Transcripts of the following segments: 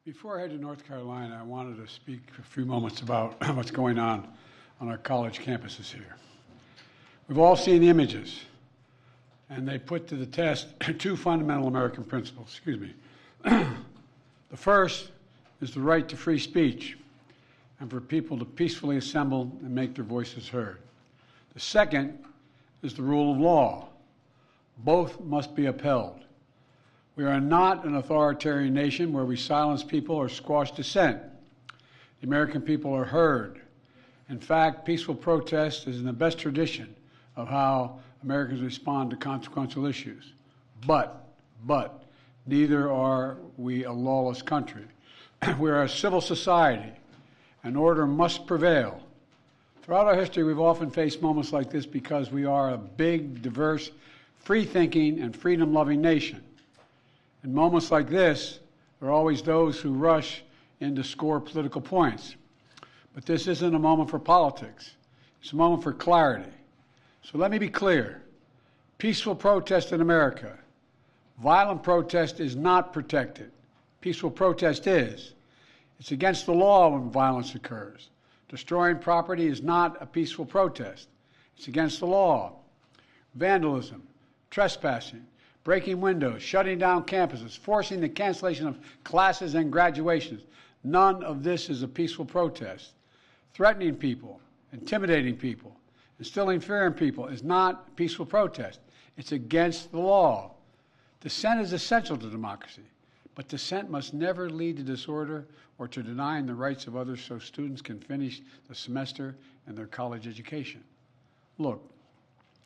Before I head to North Carolina, I wanted to speak for a few moments about what's going on our college campuses here. We've all seen the images, and they put to the test two fundamental American principles. The first is the right to free speech and for people to peacefully assemble and make their voices heard. The second is the rule of law. Both must be upheld. We are not an authoritarian nation where we silence people or squash dissent. The American people are heard. In fact, peaceful protest is in the best tradition of how Americans respond to consequential issues. But, neither are we a lawless country. We are a civil society, and order must prevail. Throughout our history, we've often faced moments like this because we are a big, diverse, free-thinking, and freedom-loving nation. In moments like this, there are always those who rush in to score political points. But this isn't a moment for politics. It's a moment for clarity. So let me be clear. Peaceful protest in America. Violent protest is not protected. Peaceful protest is. It's against the law when violence occurs. Destroying property is not a peaceful protest. It's against the law. Vandalism, trespassing, breaking windows, shutting down campuses, forcing the cancellation of classes and graduations. None of this is a peaceful protest. Threatening people, intimidating people, instilling fear in people is not a peaceful protest. It's against the law. Dissent is essential to democracy, but dissent must never lead to disorder or to denying the rights of others so students can finish the semester and their college education. Look,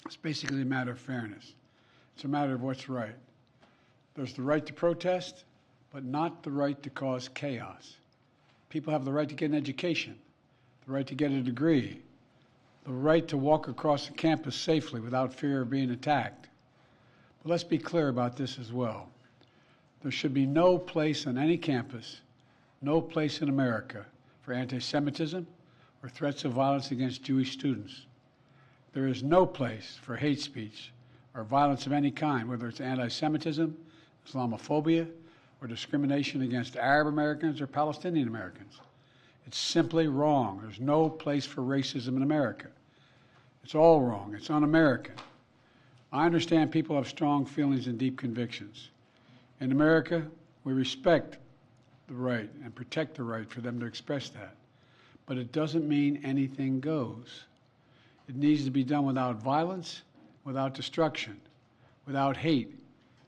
it's basically a matter of fairness. It's a matter of what's right. There's the right to protest, but not the right to cause chaos. People have the right to get an education, the right to get a degree, the right to walk across the campus safely without fear of being attacked. But let's be clear about this as well. There should be no place on any campus, no place in America for anti-Semitism or threats of violence against Jewish students. There is no place for hate speech or violence of any kind, whether it's anti-Semitism, Islamophobia, or discrimination against Arab Americans or Palestinian Americans. It's simply wrong. There's no place for racism in America. It's all wrong. It's un-American. I understand people have strong feelings and deep convictions. In America, we respect the right and protect the right for them to express that. But it doesn't mean anything goes. It needs to be done without violence, without destruction, without hate,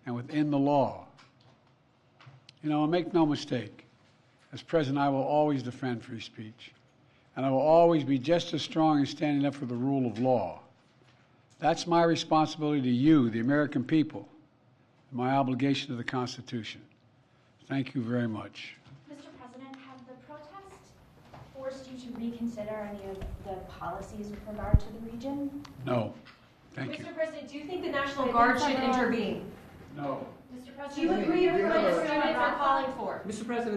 and within the law. You know, make no mistake, as president, I will always defend free speech, and I will always be just as strong in standing up for the rule of law. That's my responsibility to you, the American people, and my obligation to the Constitution. Thank you very much. Mr. President, have the protests forced you to reconsider any of the policies with regard to the region? No. Thank you. Mr. President, do you think the National Guard should intervene? No. Mr. President, do you agree with what the students are calling for? Mr. President,